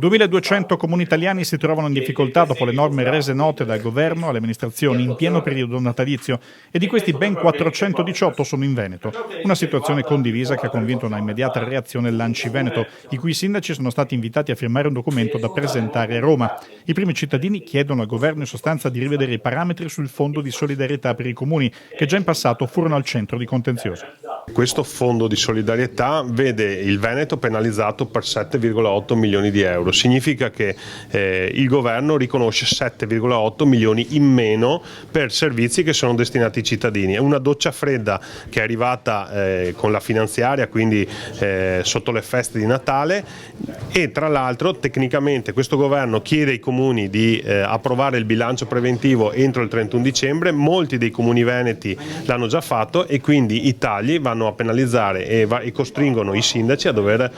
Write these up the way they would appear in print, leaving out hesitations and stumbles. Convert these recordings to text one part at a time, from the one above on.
2.200 comuni italiani si trovano in difficoltà dopo le norme rese note dal governo alle amministrazioni in pieno periodo natalizio e di questi ben 418 sono in Veneto. Una situazione condivisa che ha convinto una immediata reazione l'ANCI Veneto, i cui sindaci sono stati invitati a firmare un documento da presentare a Roma. I primi cittadini chiedono al governo in sostanza di rivedere i parametri sul fondo di solidarietà per i comuni, che già in passato furono al centro di contenzioso. Questo fondo di solidarietà vede il Veneto penalizzato per 7,8 milioni di euro. Significa che il governo riconosce 7,8 milioni in meno per servizi che sono destinati ai cittadini. È una doccia fredda che è arrivata con la finanziaria, quindi sotto le feste di Natale, e tra l'altro tecnicamente questo governo chiede ai comuni di approvare il bilancio preventivo entro il 31 dicembre. Molti dei comuni veneti l'hanno già fatto e quindi i tagli vanno a penalizzare e costringono i sindaci a dover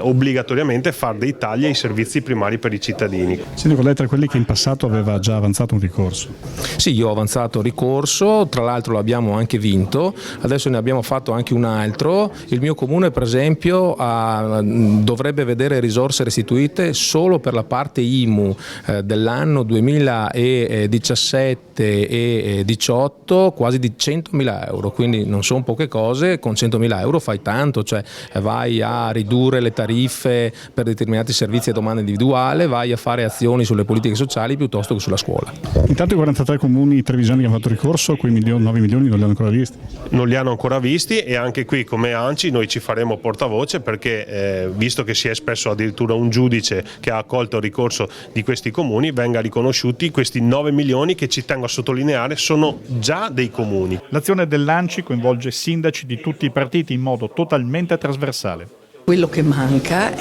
obbligatoriamente fare dei tagli ai servizi primari per i cittadini. Sindaco, lei tra quelli che in passato aveva già avanzato un ricorso. Sì, io ho avanzato ricorso, tra l'altro l'abbiamo anche vinto, adesso ne abbiamo fatto anche un altro. Il mio comune per esempio dovrebbe vedere risorse restituite solo per la parte IMU dell'anno 2017 e 18 quasi di 100.000 euro, quindi non sono poche cose. Con 100.000 euro fai tanto, cioè vai a ridurre le tariffe per determinati servizi a domanda individuale, vai a fare azioni sulle politiche sociali piuttosto che sulla scuola. Intanto i 43 comuni trevigiani che hanno fatto ricorso, quei 9 milioni non li hanno ancora visti? Non li hanno ancora visti e anche qui come ANCI noi ci faremo portavoce perché visto che si è espresso addirittura un giudice che ha accolto il ricorso di questi comuni, venga riconosciuti questi 9 milioni che, ci tengo a sottolineare, sono già dei comuni. L'azione dell'ANCI coinvolge sindaci di tutti i partiti in modo totalmente trasversale. Quello che manca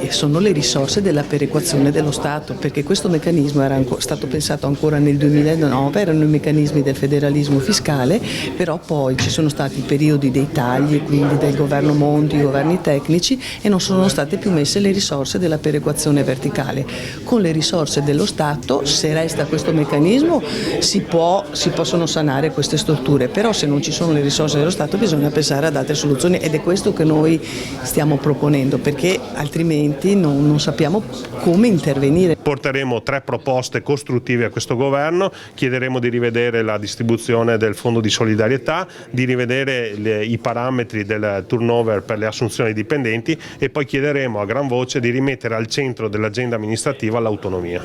sono le risorse della perequazione dello Stato, perché questo meccanismo era stato pensato ancora nel 2009, erano i meccanismi del federalismo fiscale, però poi ci sono stati periodi dei tagli, quindi del governo Monti, i governi tecnici, e non sono state più messe le risorse della perequazione verticale. Con le risorse dello Stato, se resta questo meccanismo, si possono sanare queste storture, però se non ci sono le risorse dello Stato bisogna pensare ad altre soluzioni ed è questo che noi stiamo proponendo, perché altrimenti non sappiamo come intervenire. Porteremo 3 proposte costruttive a questo governo, chiederemo di rivedere la distribuzione del fondo di solidarietà, di rivedere i parametri del turnover per le assunzioni dipendenti e poi chiederemo a gran voce di rimettere al centro dell'agenda amministrativa l'autonomia.